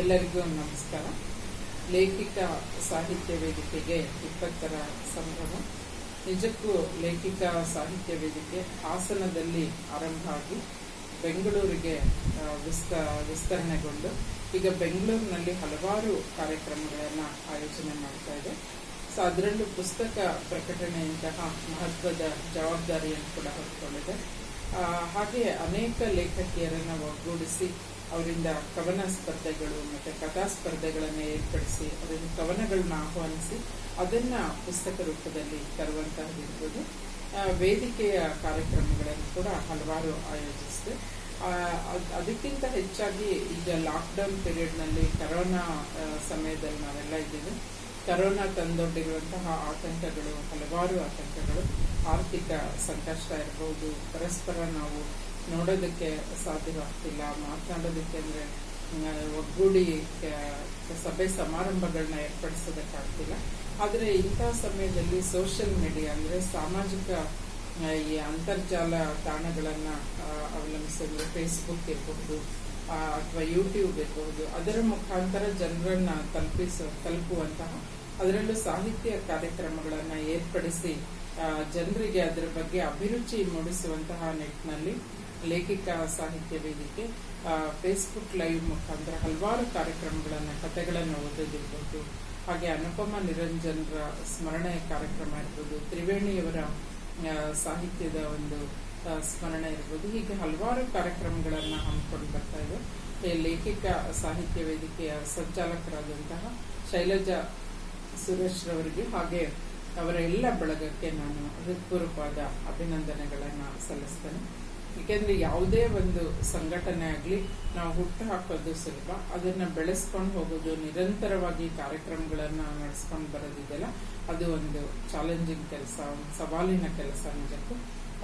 ಎಲ್ಲರಿಗೂ ನಮಸ್ಕಾರ. ಲೇಖಿಕ ಸಾಹಿತ್ಯ ವೇದಿಕೆಗೆ 20ರ ಸಂಭ್ರಮ. ನಿಜಕ್ಕೂ ಲೇಖಿಕ ಸಾಹಿತ್ಯ ವೇದಿಕೆ ಹಾಸನದಲ್ಲಿ ಆರಂಭ ಆಗಿ ಬೆಂಗಳೂರಿಗೆ ವಿಸ್ತರಣೆಗೊಂಡು ಈಗ ಬೆಂಗಳೂರಿನಲ್ಲಿ ಹಲವಾರು ಕಾರ್ಯಕ್ರಮಗಳನ್ನು ಆಯೋಜನೆ ಮಾಡ್ತಾ ಇದೆ. ಸೊ ಅದರಲ್ಲೂ ಪುಸ್ತಕ ಪ್ರಕಟಣೆಯಂತಹ ಮಹತ್ವದ ಜವಾಬ್ದಾರಿಯನ್ನು ಕೂಡ ಹೊತ್ತುಕೊಂಡಿದೆ. ಹಾಗೆ ಅನೇಕ ಲೇಖಕಿಯರನ್ನು ಒಗ್ಗೂಡಿಸಿ ಅವರಿಂದ ಕವನ ಸ್ಪರ್ಧೆಗಳು ಮತ್ತು ಕಥಾ ಸ್ಪರ್ಧೆಗಳನ್ನು ಏರ್ಪಡಿಸಿ ಅದನ್ನು ಕವನಗಳನ್ನ ಆಹ್ವಾನಿಸಿ ಅದನ್ನು ಪುಸ್ತಕ ರೂಪದಲ್ಲಿ ತರುವಂತಹದಿರ್ಬೋದು. ವೇದಿಕೆಯ ಕಾರ್ಯಕ್ರಮಗಳನ್ನು ಕೂಡ ಹಲವಾರು ಆಯೋಜಿಸಿದೆ. ಅದಕ್ಕಿಂತ ಹೆಚ್ಚಾಗಿ ಈಗ ಲಾಕ್ಡೌನ್ ಪೀರಿಯಡ್ನಲ್ಲಿ ಕರೋನಾ ಸಮಯದಲ್ಲಿ ನಾವೆಲ್ಲ ಇದ್ದೀವಿ. ಕರೋನಾ ತಂದೊಡ್ಡಿರುವಂತಹ ಆತಂಕಗಳು, ಹಲವಾರು ಆತಂಕಗಳು, ಆರ್ಥಿಕ ಸಂಕಷ್ಟ ಇರಬಹುದು, ಪರಸ್ಪರ ನಾವು ನೋಡೋದಕ್ಕೆ ಸಾಧ್ಯವಾಗ್ತಿಲ್ಲ, ಮಾತನಾಡೋದಕ್ಕೆ ಅಂದರೆ ಒಗ್ಗೂಡಿ ಸಭೆ ಸಮಾರಂಭಗಳನ್ನ ಏರ್ಪಡಿಸೋದಕ್ಕಾಗ್ತಿಲ್ಲ. ಆದರೆ ಇಂಥ ಸಮಯದಲ್ಲಿ ಸೋಷಿಯಲ್ ಮೀಡಿಯಾ ಅಂದರೆ ಸಾಮಾಜಿಕ ಈ ಅಂತರ್ಜಾಲ ತಾಣಗಳನ್ನು ಅವಲಂಬಿಸಿದ್ರೆ ಫೇಸ್ಬುಕ್ ಇರಬಹುದು ಅಥವಾ ಯೂಟ್ಯೂಬ್ ಇರಬಹುದು, ಅದರ ಮುಖಾಂತರ ಜನರನ್ನ ತಲುಪುವಂತಹ ಅದರಲ್ಲೂ ಸಾಹಿತ್ಯ ಕಾರ್ಯಕ್ರಮಗಳನ್ನು ಏರ್ಪಡಿಸಿ ಜನರಿಗೆ ಅದರ ಬಗ್ಗೆ ಅಭಿರುಚಿ ಮೂಡಿಸುವಂತಹ ನಿಟ್ಟಿನಲ್ಲಿ ಲೇಖಿಕ ಸಾಹಿತ್ಯ ವೇದಿಕೆ ಫೇಸ್ಬುಕ್ ಲೈವ್ ಮುಖಾಂತರ ಹಲವಾರು ಕಾರ್ಯಕ್ರಮಗಳನ್ನು, ಕಥೆಗಳನ್ನು ಓದೋದಿರ್ಬೋದು, ಹಾಗೆ ಅನುಪಮ ನಿರಂಜನರ ಸ್ಮರಣೆ ಕಾರ್ಯಕ್ರಮ ಇರ್ಬೋದು, ತ್ರಿವೇಣಿಯವರ ಸಾಹಿತ್ಯದ ಒಂದು ಸ್ಮರಣೆ ಇರ್ಬೋದು, ಹೀಗೆ ಹಲವಾರು ಕಾರ್ಯಕ್ರಮಗಳನ್ನು ಹಮ್ಮಿಕೊಂಡು ಬರ್ತಾ ಇದೆ. ಲೇಖಿಕ ಸಾಹಿತ್ಯ ವೇದಿಕೆಯ ಸಂಚಾಲಕರಾದಂತಹ ಶೈಲಜಾ ಸುರೇಶ್ ರವರಿಗೆ ಹಾಗೆ ಅವರ ಎಲ್ಲ ಬಳಗಕ್ಕೆ ನಾನು ಹೃತ್ಪೂರ್ವಕವಾದ ಅಭಿನಂದನೆಗಳನ್ನು ಸಲ್ಲಿಸ್ತೇನೆ. ಏಕೆಂದರೆ ಯಾವುದೇ ಒಂದು ಸಂಘಟನೆ ಆಗಲಿ ನಾವು ಹುಟ್ಟು ಹಾಕೋದು ಸುಲಭ, ಅದನ್ನು ಬೆಳೆಸ್ಕೊಂಡು ಹೋಗೋದು, ನಿರಂತರವಾಗಿ ಕಾರ್ಯಕ್ರಮಗಳನ್ನು ನಡೆಸ್ಕೊಂಡು ಬರೋದಿದೆಯಲ್ಲ, ಅದು ಒಂದು ಚಾಲೆಂಜಿಂಗ್ ಕೆಲಸ, ಒಂದು ಸವಾಲಿನ ಕೆಲಸ ನಿಜಕ್ಕೂ.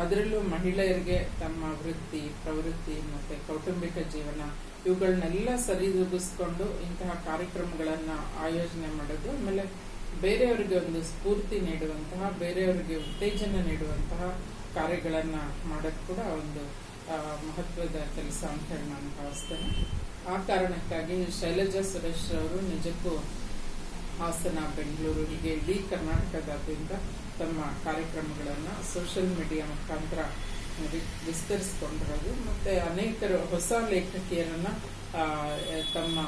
ಅದರಲ್ಲೂ ಮಹಿಳೆಯರಿಗೆ ತಮ್ಮ ವೃತ್ತಿ, ಪ್ರವೃತ್ತಿ ಮತ್ತು ಕೌಟುಂಬಿಕ ಜೀವನ ಇವುಗಳನ್ನೆಲ್ಲ ಸರಿದೂಗಿಸ್ಕೊಂಡು ಇಂತಹ ಕಾರ್ಯಕ್ರಮಗಳನ್ನು ಆಯೋಜನೆ ಮಾಡೋದು, ಆಮೇಲೆ ಬೇರೆಯವರಿಗೆ ಒಂದು ಸ್ಫೂರ್ತಿ ನೀಡುವಂತಹ, ಬೇರೆಯವರಿಗೆ ಉತ್ತೇಜನ ನೀಡುವಂತಹ ಕಾರ್ಯಗಳನ್ನು ಮಾಡೋದು ಕೂಡ ಒಂದು ಮಹತ್ವದ ಕೆಲಸ ಅಂತ ಹೇಳಿ ನಾನು ಭಾವಿಸ್ತೇನೆ. ಆ ಕಾರಣಕ್ಕಾಗಿ ಶೈಲಜಾ ಸುರೇಶ್ ಅವರು ನಿಜಕ್ಕೂ ಹಾಸನ, ಬೆಂಗಳೂರು, ಹೀಗೆ ಇಡೀ ಕರ್ನಾಟಕದಾದ್ಯಂತ ತಮ್ಮ ಕಾರ್ಯಕ್ರಮಗಳನ್ನು ಸೋಷಿಯಲ್ ಮೀಡಿಯಾ ಮುಖಾಂತರ ವಿಸ್ತರಿಸಿಕೊಂಡಿರೋದು ಮತ್ತು ಅನೇಕರು ಹೊಸ ಲೇಖಕಿಯರನ್ನ ತಮ್ಮ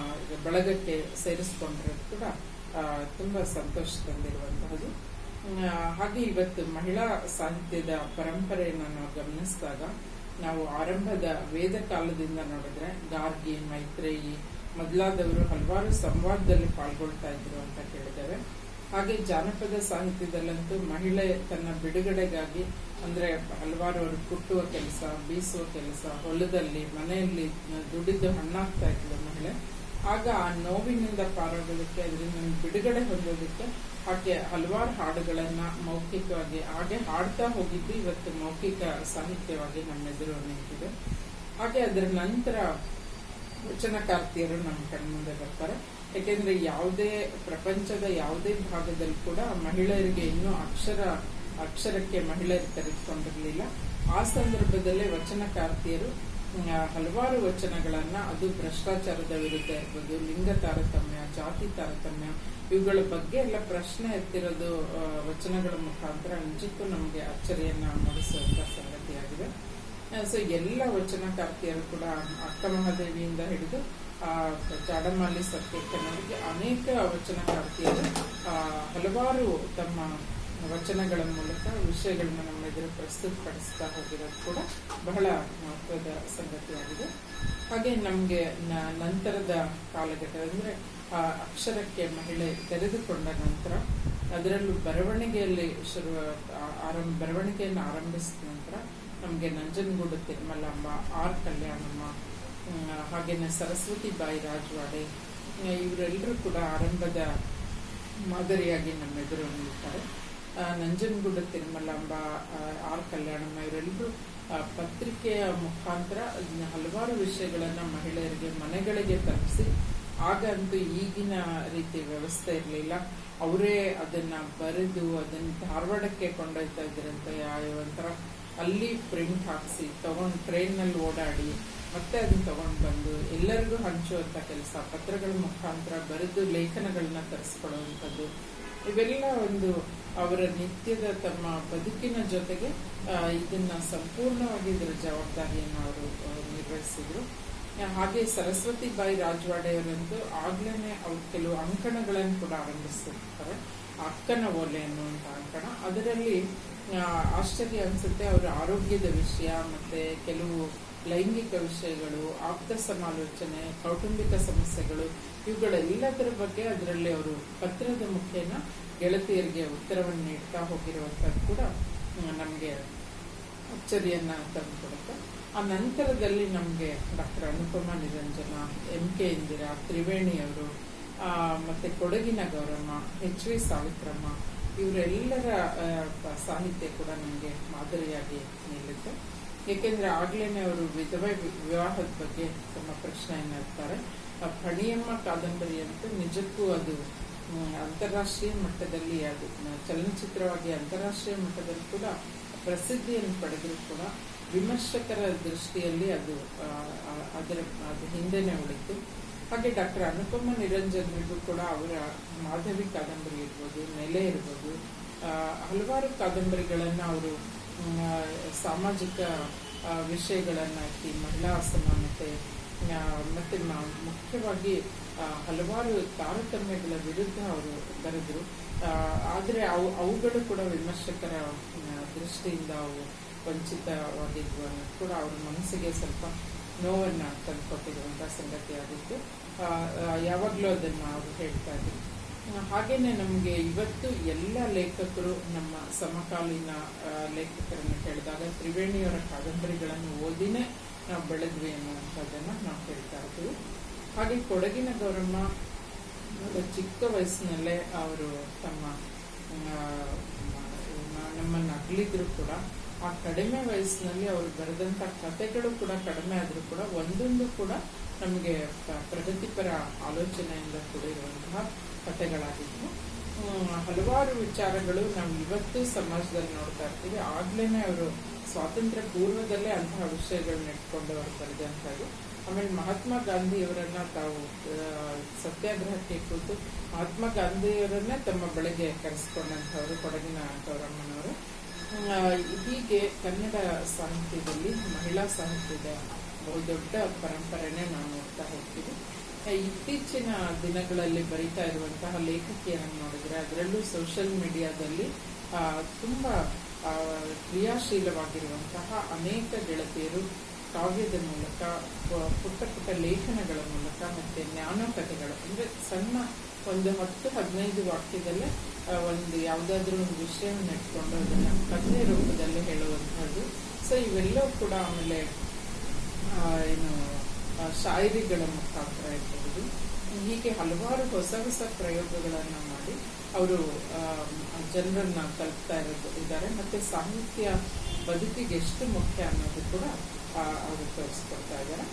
ಬಳಗಕ್ಕೆ ಸೇರಿಸಿಕೊಂಡಿರೋದು ಕೂಡ ತುಂಬ ಸಂತೋಷ ತಂದಿರುವಂತಹದ್ದು. ಹಾಗೆ ಇವತ್ತು ಮಹಿಳಾ ಸಾಹಿತ್ಯದ ಪರಂಪರೆಯನ್ನು ನಾವು ಗಮನಿಸಿದಾಗ ನಾವು ಆರಂಭದ ವೇದ ಕಾಲದಿಂದ ನೋಡಿದ್ರೆ ಗಾರ್ಗಿ, ಮೈತ್ರೇಯಿ ಮೊದಲಾದವರು ಹಲವಾರು ಸಂವಾದದಲ್ಲಿ ಪಾಲ್ಗೊಳ್ತಾ ಇದ್ರು ಅಂತ ಕೇಳಿದ್ದೇವೆ. ಹಾಗೆ ಜಾನಪದ ಸಾಹಿತ್ಯದಲ್ಲಂತೂ ಮಹಿಳೆ ತನ್ನ ಬಿಡುಗಡೆಗಾಗಿ ಅಂದ್ರೆ ಹಲವಾರು ಅವರು ಕುಟ್ಟುವ ಕೆಲಸ, ಬೀಸುವ ಕೆಲಸ, ಹೊಲದಲ್ಲಿ ಮನೆಯಲ್ಲಿ ದುಡಿದು ಹಣ್ಣಾಗ್ತಾ ಇದ್ಲು ಮಹಿಳೆ. ಆಗ ಆ ನೋವಿನಿಂದ ಪಾರಾಗೋದಕ್ಕೆ, ಅದರಿಂದ ಬಿಡುಗಡೆ ಹೊಂದೋದಕ್ಕೆ ಹಾಗೆ ಹಲವಾರು ಹಾಡುಗಳನ್ನ ಮೌಖಿಕವಾಗಿ ಹಾಗೆ ಹಾಡ್ತಾ ಹೋಗಿದ್ದು ಇವತ್ತು ಮೌಖಿಕ ಸಾಹಿತ್ಯವಾಗಿ ನಮ್ಮೆದುರು ನಿಂತಿದೆ. ಹಾಗೆ ಅದರ ನಂತರ ವಚನಕಾರ್ತಿಯರು ನಮ್ಮ ಕಣ್ಮುಂದೆ ಬರ್ತಾರೆ. ಯಾಕೆಂದ್ರೆ ಪ್ರಪಂಚದ ಯಾವುದೇ ಭಾಗದಲ್ಲಿ ಕೂಡ ಮಹಿಳೆಯರಿಗೆ ಇನ್ನೂ ಅಕ್ಷರಕ್ಕೆ ಮಹಿಳೆಯರು ತೆರೆದುಕೊಂಡಿರಲಿಲ್ಲ. ಆ ಸಂದರ್ಭದಲ್ಲೇ ವಚನಕಾರ್ತಿಯರು ಹಲವಾರು ವಚನಗಳನ್ನ, ಅದು ಭ್ರಷ್ಟಾಚಾರದ ವಿರುದ್ಧ ಇರ್ಬೋದು, ಲಿಂಗ ತಾರತಮ್ಯ, ಜಾತಿ ತಾರತಮ್ಯ, ಇವುಗಳ ಬಗ್ಗೆ ಎಲ್ಲ ಪ್ರಶ್ನೆ ಎತ್ತಿರೋದು ವಚನಗಳ ಮುಖಾಂತರ ನಿಜಕ್ಕೂ ನಮಗೆ ಅಚ್ಚರಿಯನ್ನ ಮೂಡಿಸುವಂತ ಸಂಗತಿಯಾಗಿದೆ. ಸೊ ಎಲ್ಲ ವಚನಕಾರ್ತಿಯರು ಕೂಡ ಅಕ್ಕ ಮಹಾದೇವಿಯಿಂದ ಹಿಡಿದು ಚಾಡಮಾಲಿ ಸತ್ಯಕ್ಕನವರಿಗೆ ಅನೇಕ ವಚನಕಾರ್ತಿಯರು ಹಲವಾರು ತಮ್ಮ ವಚನಗಳ ಮೂಲಕ ವಿಷಯಗಳನ್ನ ನಮ್ಮ ಎದುರು ಪ್ರಸ್ತುತಪಡಿಸ್ತಾ ಹೋಗಿರೋದು ಕೂಡ ಬಹಳ ಮಹತ್ವದ ಸಂಗತಿಯಾಗಿದೆ. ಹಾಗೆ ನಮಗೆ ನಂತರದ ಕಾಲಘಟ್ಟ ಅಂದ್ರೆ ಅಕ್ಷರಕ್ಕೆ ಮಹಿಳೆ ತೆರೆದುಕೊಂಡ ನಂತರ, ಅದರಲ್ಲೂ ಬರವಣಿಗೆಯಲ್ಲಿ ಬರವಣಿಗೆಯನ್ನು ಆರಂಭಿಸಿದ ನಂತರ ನಮಗೆ ನಂಜನಗೂಡು ತಿರುಮಲಾಂಬ, ಆರ್ ಕಲ್ಯಾಣಮ್ಮ, ಹಾಗೇನೆ ಸರಸ್ವತಿ ಬಾಯಿ ರಾಜವಾಡೆ, ಇವರೆಲ್ಲರೂ ಕೂಡ ಆರಂಭದ ಮಾದರಿಯಾಗಿ ನಮ್ಮೆದುರು ನಿಲ್ತಾರೆ. ನಂಜನಗೂಡು ತಿರುಮಲಾಂಬ, ಆರ್ ಕಲ್ಯಾಣಮ್ಮ ಇವರೆಲ್ಲರೂ ಪತ್ರಿಕೆಯ ಮುಖಾಂತರ ಹಲವಾರು ವಿಷಯಗಳನ್ನ ಮಹಿಳೆಯರಿಗೆ ಮನೆಗಳಿಗೆ ತಲುಪಿಸಿ, ಆಗಂತೂ ಈಗಿನ ರೀತಿ ವ್ಯವಸ್ಥೆ ಇರಲಿಲ್ಲ, ಅವರೇ ಅದನ್ನ ಬರೆದು ಅದನ್ನ ಧಾರವಾಡಕ್ಕೆ ಕೊಂಡೊಯ್ತಾ ಇದ್ರಂತೆ. ಒಂಥರ ಅಲ್ಲಿ ಪ್ರಿಂಟ್ ಹಾಕಿಸಿ ತಗೊಂಡು ಟ್ರೈನ್ನಲ್ಲಿ ಓಡಾಡಿ ಮತ್ತೆ ಅದನ್ನ ತಗೊಂಡು ಬಂದು ಎಲ್ಲರಿಗೂ ಹಂಚುವಂಥ ಕೆಲಸ, ಪತ್ರಗಳ ಮುಖಾಂತರ ಬರೆದು ಲೇಖನಗಳನ್ನ ತರಿಸ್ಕೊಳ್ಳುವಂಥದ್ದು, ಇವೆಲ್ಲ ಒಂದು ಅವರ ನಿತ್ಯದ ತಮ್ಮ ಬದುಕಿನ ಜೊತೆಗೆ ಇದನ್ನ ಸಂಪೂರ್ಣವಾಗಿ ಇದರ ಜವಾಬ್ದಾರಿಯನ್ನು ಅವರು ನಿರ್ವಹಿಸಿದ್ರು. ಹಾಗೆ ಸರಸ್ವತಿ ಬಾಯಿ ರಾಜವಾಡೆಯವರಂತೂ ಆಗ್ಲೇನೆ ಅವ್ರು ಕೆಲವು ಅಂಕಣಗಳನ್ನು ಕೂಡ ಆರಂಭಿಸಿರ್ತಾರೆ. ಅಕ್ಕನ ಓಲೆ ಅನ್ನುವಂಥ ಅಂಕಣ, ಅದರಲ್ಲಿ ಆಶ್ಚರ್ಯ ಅನ್ಸುತ್ತೆ, ಅವರ ಆರೋಗ್ಯದ ವಿಷಯ ಮತ್ತೆ ಕೆಲವು ಲೈಂಗಿಕ ವಿಷಯಗಳು, ಆಪ್ತ ಸಮಾಲೋಚನೆ, ಕೌಟುಂಬಿಕ ಸಮಸ್ಯೆಗಳು, ಇವುಗಳೆಲ್ಲದರ ಬಗ್ಗೆ ಅದರಲ್ಲಿ ಅವರು ಪತ್ರದ ಮುಖೇನ ಗೆಳತಿಯರಿಗೆ ಉತ್ತರವನ್ನು ನೀಡ್ತಾ ಹೋಗಿರುವಂಥದ್ದು ಕೂಡ ನಮಗೆ ಅಚ್ಚರಿಯನ್ನ ತಂದುಕೊಡುತ್ತೆ. ಆ ನಂತರದಲ್ಲಿ ನಮಗೆ ಡಾಕ್ಟರ್ ಅನುಪಮ ನಿರಂಜನ, MK ಇಂದಿರಾ, ತ್ರಿವೇಣಿಯವರು, ಮತ್ತೆ ಕೊಡಗಿನ ಗೌರಮ್ಮ, HV ಸಾವಿತ್ರಮ್ಮ, ಇವರೆಲ್ಲರ ಸಾಹಿತ್ಯ ಕೂಡ ನಮಗೆ ಮಾದರಿಯಾಗಿ ನಿಲ್ಲುತ್ತೆ. ಏಕೆಂದ್ರೆ ಆಗ್ಲೇನೆ ಅವರು ವಿಧವೆ ವಿವಾಹದ ಬಗ್ಗೆ ತಮ್ಮ ಪ್ರಶ್ನೆಯನ್ನು ಇರ್ತಾರೆ. ಫಣಿಯಮ್ಮ ಕಾದಂಬರಿ ಅಂತೂ ನಿಜಕ್ಕೂ ಅದು ಅಂತಾರಾಷ್ಟ್ರೀಯ ಮಟ್ಟದಲ್ಲಿ, ಅದು ಚಲನಚಿತ್ರವಾಗಿ ಅಂತಾರಾಷ್ಟ್ರೀಯ ಮಟ್ಟದಲ್ಲಿ ಕೂಡ ಪ್ರಸಿದ್ಧಿಯನ್ನು ಪಡೆದರೂ ಕೂಡ ವಿಮರ್ಶಕರ ದೃಷ್ಟಿಯಲ್ಲಿ ಅದು ಹಿಂದೆನೆ ಉಳಿತು. ಹಾಗೆ ಡಾಕ್ಟರ್ ಅನುಪಮ ನಿರಂಜನರಿಗೂ ಕೂಡ ಅವರ ಮಾಧವಿ ಕಾದಂಬರಿ ಇರ್ಬೋದು, ನೆಲೆ ಇರ್ಬೋದು, ಹಲವಾರು ಕಾದಂಬರಿಗಳನ್ನ ಅವರು ಸಾಮಾಜಿಕ ವಿಷಯಗಳನ್ನ ಮಹಿಳಾ ಅಸಮಾನತೆ ಮತ್ತೆ ಮುಖ್ಯವಾಗಿ ಹಲವಾರು ತಾರತಮ್ಯಗಳ ವಿರುದ್ಧ ಅವರು ಬರೆದ್ರು. ಆದರೆ ಅವುಗಳು ಕೂಡ ವಿಮರ್ಶಕರ ದೃಷ್ಟಿಯಿಂದ ಅವು ವಂಚಿತವಾಗಿದ್ವು ಅನ್ನೋದು ಕೂಡ ಅವ್ರ ಮನಸ್ಸಿಗೆ ಸ್ವಲ್ಪ ನೋವನ್ನ ತಂದುಕೊಟ್ಟಿರುವಂತಹ ಸಂಗತಿಯಾಗಿತ್ತು. ಯಾವಾಗಲೂ ಅದನ್ನ ಅವರು ಹೇಳ್ತಾ ಇದ್ರು. ಹಾಗೇನೆ ನಮಗೆ ಇವತ್ತು ಎಲ್ಲ ಲೇಖಕರು, ನಮ್ಮ ಸಮಕಾಲೀನ ಲೇಖಕರನ್ನು ಕೇಳಿದಾಗ ತ್ರಿವೇಣಿಯವರ ಕಾದಂಬರಿಗಳನ್ನು ಓದಿನೇ ನಾವು ಬೆಳೆದ್ವಿ ಅನ್ನುವಂಥದ್ದನ್ನ ನಾವು ಹೇಳ್ತಾ ಇರ್ತೀವಿ. ಹಾಗೆ ಕೊಡಗಿನ ಗೌರಮ್ಮ ಚಿಕ್ಕ ವಯಸ್ಸಿನಲ್ಲೇ ಅವರು ತಮ್ಮ ನಮ್ಮನ್ನು ಅಗಲಿದ್ರು ಕೂಡ ಆ ಕಡಿಮೆ ವಯಸ್ಸಿನಲ್ಲಿ ಅವರು ಬರೆದಂತ ಕಥೆಗಳು ಕೂಡ ಕಡಿಮೆ ಆದ್ರೂ ಕೂಡ ಒಂದೊಂದು ಕೂಡ ನಮಗೆ ಪ್ರಗತಿಪರ ಆಲೋಚನೆಯಿಂದ ಕೂಡಿರುವಂತಹ ಕಥೆಗಳಾಗಿದ್ವು. ಹಲವಾರು ವಿಚಾರಗಳು ನಾವು ಇವತ್ತು ಸಮಾಜದಲ್ಲಿ ನೋಡ್ತಾ ಇರ್ತೀವಿ. ಆಗ್ಲೇನೆ ಅವರು ಸ್ವಾತಂತ್ರ್ಯ ಪೂರ್ವದಲ್ಲೇ ಅಂತಹ ವಿಷಯಗಳನ್ನ ಇಟ್ಕೊಂಡು ಅವರು ಬರೆದಂಥದ್ದು. ಆಮೇಲೆ ಮಹಾತ್ಮ ಗಾಂಧಿಯವರನ್ನ ತಾವು ಸತ್ಯಾಗ್ರಹಕ್ಕೆ ಕೂತು ಮಹಾತ್ಮ ಗಾಂಧಿಯವರನ್ನೇ ತಮ್ಮ ಬಳಿಗೆ ಕರೆಸಿಕೊಂಡಂಥವರು ಕೊಡಗಿನ ಗೌರಮ್ಮನವರು. ಹೀಗೆ ಕನ್ನಡ ಸಾಹಿತ್ಯದಲ್ಲಿ ಮಹಿಳಾ ಸಾಹಿತ್ಯದ ಬಹುದೊಡ್ಡ ಪರಂಪರೆನೇ ನಾವು ನೋಡ್ತಾ ಹೋಗ್ತೀವಿ. ಇತ್ತೀಚಿನ ದಿನಗಳಲ್ಲಿ ಬರೀತಾ ಇರುವಂತಹ ಲೇಖಕಿಯನ್ನು ನೋಡಿದ್ರೆ ಅದರಲ್ಲೂ ಸೋಷಿಯಲ್ ಮೀಡಿಯಾದಲ್ಲಿ ತುಂಬಾ ಕ್ರಿಯಾಶೀಲವಾಗಿರುವಂತಹ ಅನೇಕ ಗೆಳತಿಯರು ಕಾವ್ಯದ ಮೂಲಕ, ಪುಟ್ಟ ಪುಟ್ಟ ಲೇಖನಗಳ ಮೂಲಕ ಮತ್ತೆ ಜ್ಞಾನಕಥೆಗಳು, ಅಂದ್ರೆ ಸಣ್ಣ ಒಂದು 10-15 ವಾಕ್ಯದಲ್ಲೇ ಒಂದು ಯಾವುದಾದ್ರೂ ಒಂದು ವಿಷಯವನ್ನು ಇಟ್ಕೊಂಡು ಅದನ್ನ ಕಥೆ ರೂಪದಲ್ಲಿ ಹೇಳುವಂತಹದ್ದು. ಸೊ ಇವೆಲ್ಲವೂ ಕೂಡ ಆಮೇಲೆ ಶಾಯರಿಗಳ ಮುಖಾಂತರ ಇರಬಹುದು. ಹೀಗೆ ಹಲವಾರು ಹೊಸ ಹೊಸ ಪ್ರಯೋಗಗಳನ್ನ ಮಾಡಿ ಅವರು ಜನರನ್ನ ತಲುಪ್ತಾ ಇದ್ದಾರೆ. ಮತ್ತೆ ಸಾಹಿತ್ಯ ಬದುಕಿಗೆ ಎಷ್ಟು ಮುಖ್ಯ ಅನ್ನೋದು ಕೂಡ ಅವರು ತೋರಿಸ್ಕೊಡ್ತಾ ಇದ್ದಾರೆ.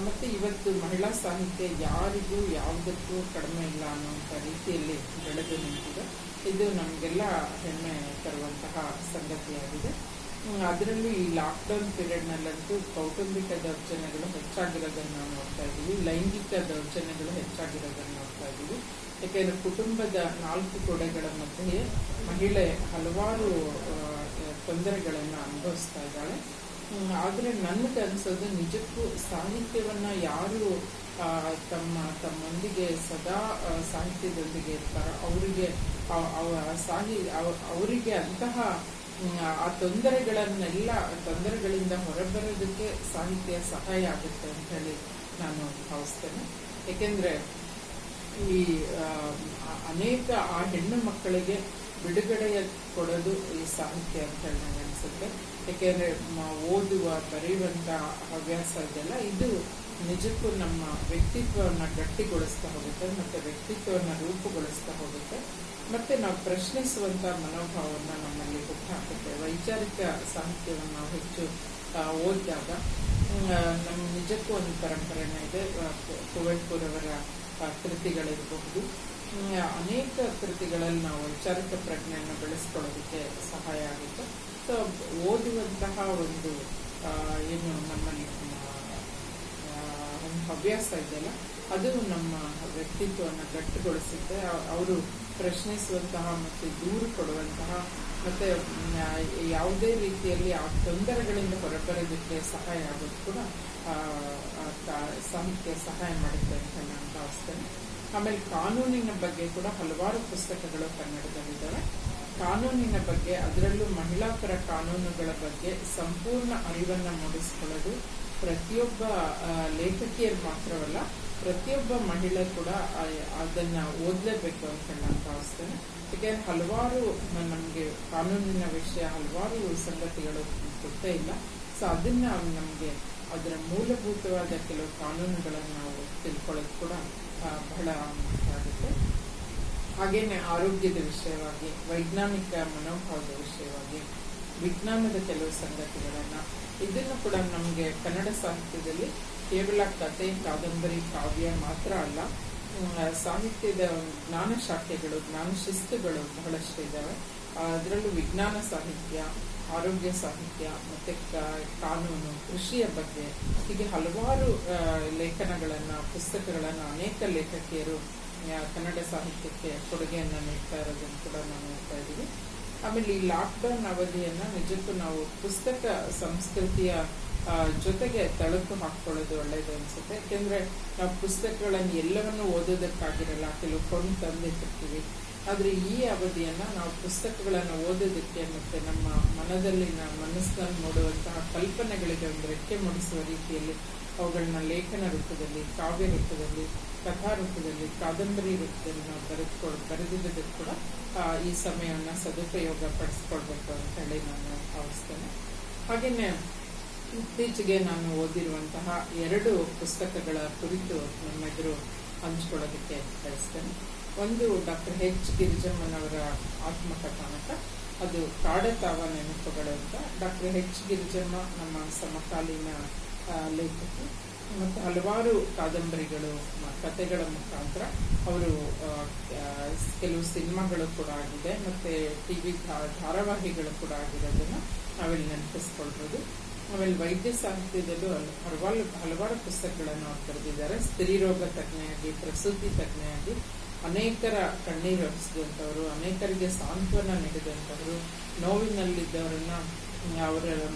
ಮತ್ತೆ ಇವತ್ತು ಮಹಿಳಾ ಸಾಹಿತ್ಯ ಯಾರಿಗೂ ಯಾವುದಕ್ಕೂ ಕಡಿಮೆ ಇಲ್ಲ ಅನ್ನುವಂಥ ರೀತಿಯಲ್ಲಿ ಬೆಳೆದು ನಿಂತಿದೆ. ಇದು ನಮಗೆಲ್ಲ ಹೆಮ್ಮೆ ತರುವಂತಹ ಸಂಗತಿಯಾಗಿದೆ. ಅದರಲ್ಲೂ ಈ ಲಾಕ್ಡೌನ್ ಪೀರಿಯಡ್ನಲ್ಲಂತೂ ಕೌಟುಂಬಿಕ ದೌರ್ಜನ್ಯಗಳು ಹೆಚ್ಚಾಗಿರೋದನ್ನು ನಾವು ನೋಡ್ತಾ ಇದ್ದೀವಿ. ಲೈಂಗಿಕ ದೌರ್ಜನ್ಯಗಳು ಹೆಚ್ಚಾಗಿರೋದನ್ನು ನೋಡ್ತಾ ಇದ್ದೀವಿ. ಯಾಕೆಂದ್ರೆ ಕುಟುಂಬದ 4 ಗೋಡೆಗಳ ಮಧ್ಯೆ ಮಹಿಳೆ ಹಲವಾರು ತೊಂದರೆಗಳನ್ನು ಅನುಭವಿಸ್ತಾ ಇದ್ದಾಳೆ. ಆದ್ರೆ ನನಗನ್ಸೋದು ನಿಜಕ್ಕೂ ಸಾಹಿತ್ಯವನ್ನ ಯಾರು ತಮ್ಮೊಂದಿಗೆ ಸದಾ ಸಾಹಿತ್ಯದೊಂದಿಗೆ ಇರ್ತಾರೋ ಅವರಿಗೆ ಅಂತಹ ಆ ತೊಂದರೆಗಳಿಂದ ಹೊರಬರೋದಕ್ಕೆ ಸಾಹಿತ್ಯ ಸಹಾಯ ಆಗುತ್ತೆ ಅಂತ ಹೇಳಿ ನಾನು ಭಾವಿಸ್ತೇನೆ. ಏಕೆಂದ್ರೆ ಈ ಅನೇಕ ಆ ಹೆಣ್ಣು ಮಕ್ಕಳಿಗೆ ಬಿಡುಗಡೆಯ ಕೊಡೋದು ಈ ಸಾಹಿತ್ಯ ಅಂತ ಹೇಳಿ ನನಗೆ ಅನ್ಸುತ್ತೆ. ಯಾಕೆಂದ್ರೆ ಓದುವ, ಬರೆಯುವಂತ ಹವ್ಯಾಸ ಇದೆಲ್ಲ ಇದು ನಿಜಕ್ಕೂ ನಮ್ಮ ವ್ಯಕ್ತಿತ್ವವನ್ನ ಗಟ್ಟಿಗೊಳಿಸ್ತಾ ಹೋಗುತ್ತೆ, ಮತ್ತೆ ವ್ಯಕ್ತಿತ್ವವನ್ನ ರೂಪುಗೊಳಿಸ್ತಾ ಹೋಗುತ್ತೆ, ಮತ್ತೆ ನಾವು ಪ್ರಶ್ನಿಸುವಂತ ಮನೋಭಾವವನ್ನ ನಮ್ಮಲ್ಲಿ ಹುಟ್ಟುಹಾಕುತ್ತೆ. ವೈಚಾರಿಕ ಸಾಹಿತ್ಯವನ್ನು ನಾವು ಹೆಚ್ಚು ಓದಿದಾಗ ನಮ್ಮ ನಿಜಕ್ಕೂ ಒಂದು ಪರಂಪರೆನೇ ಇದೆ. ಕುವೆಂಪುರವರ ಕೃತಿಗಳಿರಬಹುದು, ಅನೇಕ ಕೃತಿಗಳಲ್ಲಿ ನಾವು ವೈಚಾರಿಕ ಪ್ರಜ್ಞೆಯನ್ನು ಬೆಳೆಸ್ಕೊಳ್ಳೋದಕ್ಕೆ ಸಹಾಯ ಆಗುತ್ತೆ. ಓದುವಂತಹ ಒಂದು ಏನು ನಮ್ಮಲ್ಲಿ ಒಂದು ಹವ್ಯಾಸ ಇದೆಯಲ್ಲ, ಅದು ನಮ್ಮ ವ್ಯಕ್ತಿತ್ವವನ್ನು ಗಟ್ಟಿಗೊಳಿಸುತ್ತೆ. ಅವರು ಪ್ರಶ್ನಿಸುವಂತಹ ಮತ್ತು ದೂರು ಕೊಡುವಂತಹ ಮತ್ತೆ ಯಾವುದೇ ರೀತಿಯಲ್ಲಿ ಆ ತೊಂದರೆಗಳಿಂದ ಹೊರಬರೋದಕ್ಕೆ ಸಹಾಯ ಆಗೋದು ಕೂಡ ಸಾಹಿತ್ಯ ಸಹಾಯ ಮಾಡುತ್ತೆ ಅಂತ ನಾನು ಭಾವಿಸ್ತೇನೆ. ಆಮೇಲೆ ಕಾನೂನಿನ ಬಗ್ಗೆ ಕೂಡ ಹಲವಾರು ಪುಸ್ತಕಗಳು ಕನ್ನಡದಲ್ಲಿದ್ದಾವೆ. ಕಾನೂನಿನ ಬಗ್ಗೆ, ಅದರಲ್ಲೂ ಮಹಿಳಾ ಪರ ಕಾನೂನುಗಳ ಬಗ್ಗೆ ಸಂಪೂರ್ಣ ಅರಿವನ್ನು ಮೂಡಿಸಿಕೊಳ್ಳೋದು ಪ್ರತಿಯೊಬ್ಬ ಲೇಖಕಿಯರು ಮಾತ್ರವಲ್ಲ, ಪ್ರತಿಯೊಬ್ಬ ಮಹಿಳೆ ಕೂಡ ಅದನ್ನ ಓದಲೇಬೇಕು ಅಂತ ನಾನು ಭಾವಿಸ್ತೇನೆ. ಯಾಕೆಂದ್ರೆ ಹಲವಾರು ನಮಗೆ ಕಾನೂನಿನ ವಿಷಯ ಹಲವಾರು ಸಂಗತಿಗಳು ಗೊತ್ತೇ ಇಲ್ಲ. ಸೊ ಅದನ್ನ ನಮಗೆ ಅದರ ಮೂಲಭೂತವಾದ ಕೆಲವು ಕಾನೂನುಗಳನ್ನು ನಾವು ತಿಳ್ಕೊಳ್ಳೋದು ಕೂಡ ಬಹಳ ಮುಖ್ಯ ಆಗುತ್ತೆ. ಹಾಗೇನೆ ಆರೋಗ್ಯದ ವಿಷಯವಾಗಿ, ವೈಜ್ಞಾನಿಕ ಮನೋಭಾವದ ವಿಷಯವಾಗಿ, ವಿಜ್ಞಾನದ ಕೆಲವು ಸಂಗತಿಗಳನ್ನ ಇದನ್ನು ಕೂಡ ನಮಗೆ ಕನ್ನಡ ಸಾಹಿತ್ಯದಲ್ಲಿ ಕೇವಲ ಕತೆ, ಕಾದಂಬರಿ, ಕಾವ್ಯ ಮಾತ್ರ ಅಲ್ಲ, ಸಾಹಿತ್ಯದ ಜ್ಞಾನ ಶಾಖೆಗಳು, ಜ್ಞಾನ ಶಿಸ್ತುಗಳು ಬಹಳಷ್ಟು ಇದ್ದಾವೆ. ಅದರಲ್ಲೂ ವಿಜ್ಞಾನ ಸಾಹಿತ್ಯ, ಆರೋಗ್ಯ ಸಾಹಿತ್ಯ, ಮತ್ತೆ ಕಾನೂನು, ಕೃಷಿಯ ಬಗ್ಗೆ, ಹೀಗೆ ಹಲವಾರು ಲೇಖನಗಳನ್ನ, ಪುಸ್ತಕಗಳನ್ನ ಅನೇಕ ಲೇಖಕಿಯರು ಕನ್ನಡ ಸಾಹಿತ್ಯಕ್ಕೆ ಕೊಡುಗೆಯನ್ನ ನೀಡ್ತಾ ಇರೋದನ್ನು ಕೂಡ ನಾವು ನೋಡ್ತಾ ಇದ್ದೀವಿ. ಆಮೇಲೆ ಈ ಲಾಕ್ಡೌನ್ ಅವಧಿಯನ್ನ ನಿಜಕ್ಕೂ ನಾವು ಪುಸ್ತಕ ಸಂಸ್ಕೃತಿಯ ಜೊತೆಗೆ ತಳುಕು ಹಾಕೊಳ್ಳೋದು ಒಳ್ಳೇದು ಅನ್ಸುತ್ತೆ. ಯಾಕೆಂದ್ರೆ ನಾವು ಪುಸ್ತಕಗಳನ್ನು ಎಲ್ಲವನ್ನೂ ಓದೋದಕ್ಕಾಗಿರಲ್ಲ, ಕೆಲವು ಕೊಂಡು ತಂದಿಟ್ಟಿರ್ತೀವಿ. ಆದ್ರೆ ಈ ಅವಧಿಯನ್ನ ನಾವು ಪುಸ್ತಕಗಳನ್ನು ಓದೋದಕ್ಕೆ ಮತ್ತೆ ನಮ್ಮ ಮನಸ್ಸನ್ನು ನೋಡುವಂತಹ ಕಲ್ಪನೆಗಳಿಗೆ ಒಂದು ರೆಕ್ಕೆ ಮೂಡಿಸುವ ರೀತಿಯಲ್ಲಿ ಅವುಗಳನ್ನ ಲೇಖನ ರೂಪದಲ್ಲಿ, ಕಾವ್ಯ ರೂಪದಲ್ಲಿ, ಕಥಾ ರೂಪದಲ್ಲಿ, ಕಾದಂಬರಿ ರೂಪದಲ್ಲಿ ನಾವು ಬರೆದಿದ್ದಕ್ಕೆ ಕೂಡ ಈ ಸಮಯವನ್ನ ಸದುಪಯೋಗ ಪಡಿಸ್ಕೊಳ್ಬೇಕು ಅಂತ ಹೇಳಿ ನಾನು ಭಾವಿಸ್ತೇನೆ. ಹಾಗೇನೆ ಇತ್ತೀಚೆಗೆ ನಾನು ಓದಿರುವಂತಹ 2 ಪುಸ್ತಕಗಳ ಕುರಿತು ನಮ್ಮೆದುರು ಹಂಚ್ಕೊಳ್ಳೋದಕ್ಕೆ ಬಯಸ್ತೇನೆ. ಒಂದು ಡಾಕ್ಟರ್ ಎಚ್ ಗಿರಿಜಮ್ಮನವರ ಆತ್ಮಕಥಾನಕ, ಅದು ಕಾಡತಾವ ನೆನಪುಗಳು ಅಂತ. ಡಾಕ್ಟರ್ ಎಚ್ ಗಿರಿಜಮ್ಮ ನಮ್ಮ ಸಮಕಾಲೀನ ಲೇಖಕಿ ಮತ್ತು ಹಲವಾರು ಕಾದಂಬರಿಗಳು, ಕಥೆಗಳ ಮುಖಾಂತರ ಅವರು ಕೆಲವು ಸಿನಿಮಾಗಳು ಕೂಡ ಆಗಿದೆ, ಮತ್ತೆ ಟಿವಿ ಧಾರಾವಾಹಿಗಳು ಕೂಡ ಆಗಿರೋದನ್ನ ನಾವಿಲ್ಲಿ ನೆನಪಿಸ್ಕೊಳ್ಬೋದು. ಆಮೇಲೆ ವೈದ್ಯ ಸಾಹಿತ್ಯದಲ್ಲೂ ಹಲವಾರು ಪುಸ್ತಕಗಳನ್ನು ಅವ್ರು ಬರೆದಿದ್ದಾರೆ. ಸ್ತ್ರೀರೋಗ ತಜ್ಞೆಯಾಗಿ, ಪ್ರಸೂತಿ ತಜ್ಞೆಯಾಗಿ ಅನೇಕರ ಕಣ್ಣೀರು ಹರಿಸಿದಂಥವರು, ಅನೇಕರಿಗೆ ಸಾಂತ್ವನ ನೀಡಿದಂಥವರು, ನೋವಿನಲ್ಲಿದ್ದವರನ್ನ ಅವರ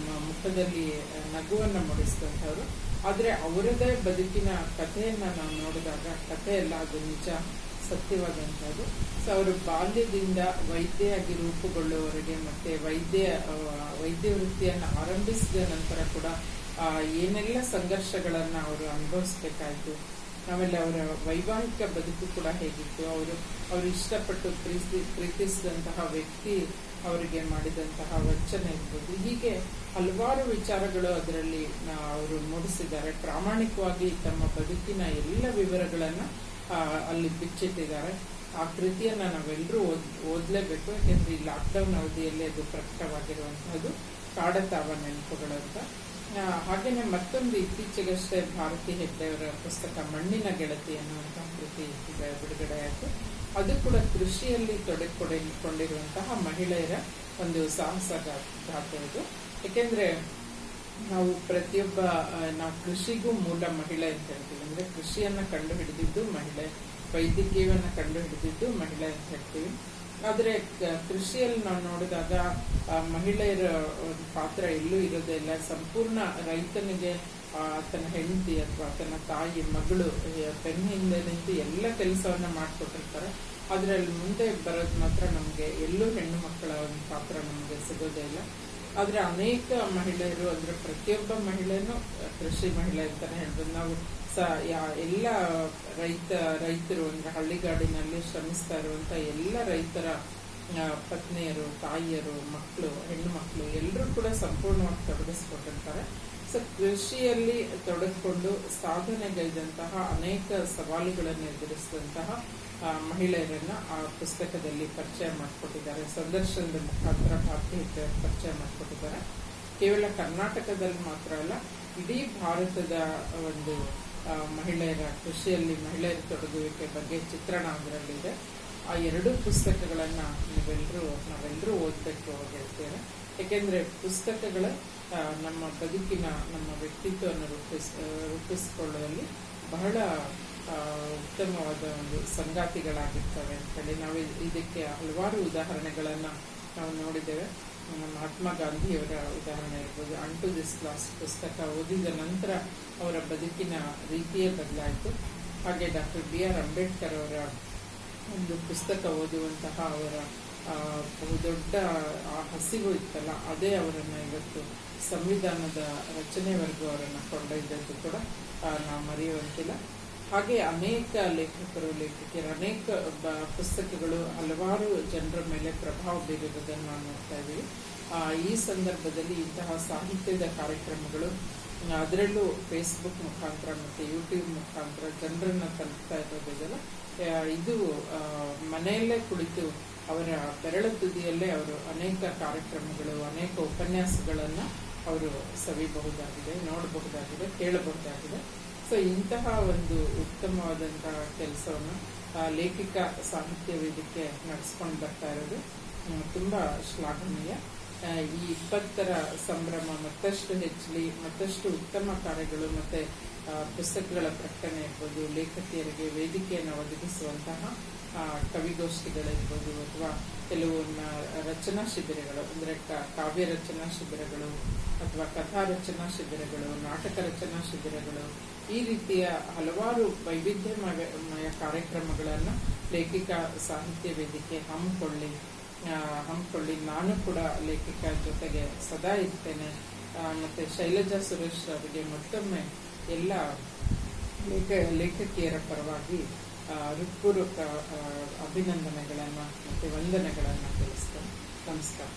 ಮುಖದಲ್ಲಿ ನಗುವನ್ನ ಮೂಡಿಸಿದಂಥವ್ರು. ಆದ್ರೆ ಅವರದೇ ಬದುಕಿನ ಕಥೆಯನ್ನ ನಾವು ನೋಡಿದಾಗ ಕಥೆ ಎಲ್ಲ ಅದು ನಿಜ, ಸತ್ಯವಾದಂಥದ್ದು. ಸೊ ಅವರು ಬಾಲ್ಯದಿಂದ ವೈದ್ಯೆಯಾಗಿ ರೂಪುಗೊಳ್ಳುವವರೆಗೆ ಮತ್ತೆ ವೈದ್ಯ ವೃತ್ತಿಯನ್ನು ಆರಂಭಿಸಿದ ನಂತರ ಕೂಡ ಏನೆಲ್ಲ ಸಂಘರ್ಷಗಳನ್ನ ಅವರು ಅನುಭವಿಸ್ಬೇಕಾಯ್ತು. ಆಮೇಲೆ ಅವರ ವೈವಾಹಿಕ ಬದುಕು ಕೂಡ ಹೇಗಿತ್ತು, ಅವರು ಇಷ್ಟಪಟ್ಟು ಪ್ರೀತಿಸಿದಂತಹ ವ್ಯಕ್ತಿ ಅವರಿಗೆ ಮಾಡಿದಂತಹ ವಂಚನೆ ಇರ್ಬೋದು, ಹೀಗೆ ಹಲವಾರು ವಿಚಾರಗಳು ಅದರಲ್ಲಿ ಅವರು ಮೂಡಿಸಿದ್ದಾರೆ. ಪ್ರಾಮಾಣಿಕವಾಗಿ ತಮ್ಮ ಬದುಕಿನ ಎಲ್ಲ ವಿವರಗಳನ್ನ ಅಲ್ಲಿ ಬಿಚ್ಚಿಟ್ಟಿದ್ದಾರೆ. ಆ ಕೃತಿಯನ್ನ ನಾವೆಲ್ಲರೂ ಓದ್ಲೇಬೇಕು. ಯಾಕೆಂದ್ರೆ ಈ ಲಾಕ್ಡೌನ್ ಅವಧಿಯಲ್ಲಿ ಅದು ಪ್ರಕಟವಾಗಿರುವಂತಹದ್ದು ಕಾಡತಾವ ನೆನಪುಗಳು ಅಂತ. ಹಾಗೇನೆ ಮತ್ತೊಂದು ಇತ್ತೀಚೆಗಷ್ಟೇ ಭಾರತಿ ಹೆಗ್ಡೆಯವರ ಪುಸ್ತಕ ಮಣ್ಣಿನ ಗೆಳತಿ ಅನ್ನುವಂತಹ ಕೃತಿ ಬಿಡುಗಡೆ ಆಯಿತು. ಅದು ಕೂಡ ಕೃಷಿಯಲ್ಲಿ ತೊಡಗಿಕೊಂಡಿರುವಂತಹ ಮಹಿಳೆಯರ ಒಂದು ಸಾಹಸ ಗಾಥೆ ಇದು. ಯಾಕೆಂದ್ರೆ ನಾವು ನಾವು ಕೃಷಿಗೂ ಮೂಲ ಮಹಿಳೆ ಅಂತ ಹೇಳ್ತೀವಿ. ಅಂದ್ರೆ ಕೃಷಿಯನ್ನ ಕಂಡು ಹಿಡಿದಿದ್ದು ಮಹಿಳೆ, ವೈದ್ಯಕೀಯವನ್ನ ಕಂಡು ಹಿಡಿದಿದ್ದು ಮಹಿಳೆ ಅಂತ ಹೇಳ್ತೀವಿ. ಆದ್ರೆ ಕೃಷಿಯಲ್ಲಿ ನಾವು ನೋಡಿದಾಗ ಮಹಿಳೆಯರ ಪಾತ್ರ ಎಲ್ಲೂ ಇರೋದೇ ಇಲ್ಲ. ಸಂಪೂರ್ಣ ರೈತನಿಗೆ ತನ್ನ ಹೆಂಡತಿ ಅಥವಾ ತನ್ನ ತಾಯಿ, ಮಗಳು ಬೆನ್ನ ಹಿಂದೆ ನಿಂತು ಎಲ್ಲ ಕೆಲಸವನ್ನ ಮಾಡಿಕೊಟ್ಟಿರ್ತಾರೆ. ಆದ್ರೆ ಅಲ್ಲಿ ಮುಂದೆ ಬರೋದು ಮಾತ್ರ ನಮ್ಗೆ ಎಲ್ಲೂ ಹೆಣ್ಣು ಮಕ್ಕಳ ಒಂದು ಪಾತ್ರ ನಮ್ಗೆ ಸಿಗೋದೇ ಇಲ್ಲ. ಆದ್ರೆ ಅನೇಕ ಮಹಿಳೆಯರು, ಅಂದ್ರೆ ಪ್ರತಿಯೊಬ್ಬ ಮಹಿಳೆನೂ ಕೃಷಿ ಮಹಿಳೆ ಅಂತಾನೆ ಹೇಳ್ಬೋದು. ನಾವು ಎಲ್ಲ ರೈತರು ಅಂದ್ರೆ ಹಳ್ಳಿಗಾಡಿನಲ್ಲಿ ಶ್ರಮಿಸ್ತಾ ಇರುವಂತ ಎಲ್ಲ ರೈತರ ಪತ್ನಿಯರು, ತಾಯಿಯರು, ಮಕ್ಕಳು, ಹೆಣ್ಣು ಮಕ್ಕಳು ಎಲ್ಲರೂ ಕೂಡ ಸಂಪೂರ್ಣವಾಗಿ ತೊಡಗಿಸ್ಕೊಂಡಿರ್ತಾರೆ. ಸೊ ಕೃಷಿಯಲ್ಲಿ ತೊಡಗಿಕೊಂಡು ಸಾಧನೆಗೈದಂತಹ ಅನೇಕ ಸವಾಲುಗಳನ್ನು ಎದುರಿಸಿದಂತಹ ಮಹಿಳೆಯರನ್ನ ಆ ಪುಸ್ತಕದಲ್ಲಿ ಪರಿಚಯ ಮಾಡಿಕೊಟ್ಟಿದ್ದಾರೆ. ಸಂದರ್ಶನದ ಮುಖಾಂತರ ಭಾರತಿ ಹೆಗ್ಡೆಯವರು ಪರಿಚಯ ಮಾಡಿಕೊಟ್ಟಿದ್ದಾರೆ. ಕೇವಲ ಕರ್ನಾಟಕದಲ್ಲಿ ಮಾತ್ರ ಅಲ್ಲ, ಇಡೀ ಭಾರತದ ಒಂದು ಮಹಿಳೆಯರ ಕೃಷಿಯಲ್ಲಿ ಮಹಿಳೆಯರ ತೊಡಗುವಿಕೆ ಬಗ್ಗೆ ಚಿತ್ರಣ ಅದರಲ್ಲಿದೆ. ಆ 2 ಪುಸ್ತಕಗಳನ್ನ ನಾವೆಲ್ಲರೂ ಓದಬೇಕು ಹೇಳ್ತೇವೆ. ಯಾಕೆಂದ್ರೆ ಪುಸ್ತಕಗಳ ನಮ್ಮ ಬದುಕಿನ ನಮ್ಮ ವ್ಯಕ್ತಿತ್ವವನ್ನು ರೂಪಿಸಿಕೊಳ್ಳುವಲ್ಲಿ ಬಹಳ ಉತ್ತಮವಾದ ಒಂದು ಸಂಗಾತಿಗಳಾಗಿರ್ತವೆ ಅಂತೇಳಿ ನಾವು ಇದಕ್ಕೆ ಹಲವಾರು ಉದಾಹರಣೆಗಳನ್ನ ನಾವು ನೋಡಿದ್ದೇವೆ. ಮಹಾತ್ಮ ಗಾಂಧಿಯವರ ಉದಾಹರಣೆ ಇರ್ಬೋದು. ಅಂಟು ದಿಸ್ ಲಾಸ್ಟ್ ಪುಸ್ತಕ ಓದಿದ ನಂತರ ಅವರ ಬದುಕಿನ ರೀತಿಯೇ ಬದಲಾಯಿತು. ಹಾಗೆ ಡಾಕ್ಟರ್ BR ಅಂಬೇಡ್ಕರ್ ಅವರ ಒಂದು ಪುಸ್ತಕ ಓದುವಂತಹ ಅವರ ಬಹುದೊಡ್ಡ ಹಸಿವು ಇತ್ತಲ್ಲ, ಅದೇ ಅವರನ್ನು ಇವತ್ತು ಸಂವಿಧಾನದ ರಚನೆವರೆಗೂ ಅವರನ್ನು ಕೊಂಡೊಯ್ದದ್ದು ಕೂಡ ನಾವು ಮರೆಯುವಂತಿಲ್ಲ. ಹಾಗೆ ಅನೇಕ ಲೇಖಕರು ಲೇಖಕಿಯರು ಅನೇಕ ಪುಸ್ತಕಗಳು ಹಲವಾರು ಜನರ ಮೇಲೆ ಪ್ರಭಾವ ಬೀರುವುದನ್ನು ನಾವು ನೋಡ್ತಾ ಇದ್ದೀವಿ. ಈ ಸಂದರ್ಭದಲ್ಲಿ ಇಂತಹ ಸಾಹಿತ್ಯದ ಕಾರ್ಯಕ್ರಮಗಳು, ಅದರಲ್ಲೂ ಫೇಸ್ಬುಕ್ ಮುಖಾಂತರ ಮತ್ತು ಯೂಟ್ಯೂಬ್ ಮುಖಾಂತರ ಜನರನ್ನ ತಲುಪ್ತಾ ಇರೋದಿದೆಯಲ್ಲ, ಇದು ಮನೆಯಲ್ಲೇ ಕುಳಿತು ಅವರ ಬೆರಳ ತುದಿಯಲ್ಲೇ ಅವರು ಅನೇಕ ಕಾರ್ಯಕ್ರಮಗಳು, ಅನೇಕ ಉಪನ್ಯಾಸಗಳನ್ನ ಅವರು ಸವಿಬಹುದಾಗಿದೆ, ನೋಡಬಹುದಾಗಿದೆ, ಕೇಳಬಹುದಾಗಿದೆ. ಸೊ ಇಂತಹ ಒಂದು ಉತ್ತಮವಾದಂತಹ ಕೆಲಸವನ್ನು ಲೇಖಿಕಾ ಸಾಹಿತ್ಯ ವೇದಿಕೆ ನಡೆಸ್ಕೊಂಡು ಬರ್ತಾ ಇರೋದು ತುಂಬಾ ಶ್ಲಾಘನೀಯ. ಈ 20ರ ಸಂಭ್ರಮ ಮತ್ತಷ್ಟು ಹೆಚ್ಚಲಿ, ಮತ್ತಷ್ಟು ಉತ್ತಮ ಕಾರ್ಯಗಳು ಮತ್ತೆ ಪುಸ್ತಕಗಳ ಪ್ರಕಟಣೆ ಇರ್ಬೋದು, ಲೇಖಕಿಯರಿಗೆ ವೇದಿಕೆಯನ್ನು ಒದಗಿಸುವಂತಹ ಕವಿಗೋಷ್ಠಿಗಳಿರ್ಬೋದು, ಅಥವಾ ಕೆಲವು ರಚನಾ ಶಿಬಿರಗಳು ಅಂದ್ರೆ ಕಾವ್ಯ ರಚನಾ ಶಿಬಿರಗಳು ಅಥವಾ ಕಥಾ ರಚನಾ ಶಿಬಿರಗಳು, ನಾಟಕ ರಚನಾ ಶಿಬಿರಗಳು, ಈ ರೀತಿಯ ಹಲವಾರು ವೈವಿಧ್ಯಮಯ ಕಾರ್ಯಕ್ರಮಗಳನ್ನು ಲೇಖಿಕಾ ಸಾಹಿತ್ಯ ವೇದಿಕೆ ಹಮ್ಮಿಕೊಳ್ಳಿ. ನಾನು ಕೂಡ ಲೇಖಿಕಾ ಜೊತೆಗೆ ಸದಾ ಇರ್ತೇನೆ. ಮತ್ತೆ ಶೈಲಜಾ ಸುರೇಶ್ ಅವರಿಗೆ ಮತ್ತೊಮ್ಮೆ ಎಲ್ಲ ಲೇಖಕಿಯರ ಪರವಾಗಿ ಹೃತ್ಪೂರ್ವಕ ಅಭಿನಂದನೆಗಳನ್ನ ಮತ್ತೆ ವಂದನೆಗಳನ್ನ ತಿಳಿಸ್ತೇನೆ. ನಮಸ್ಕಾರ.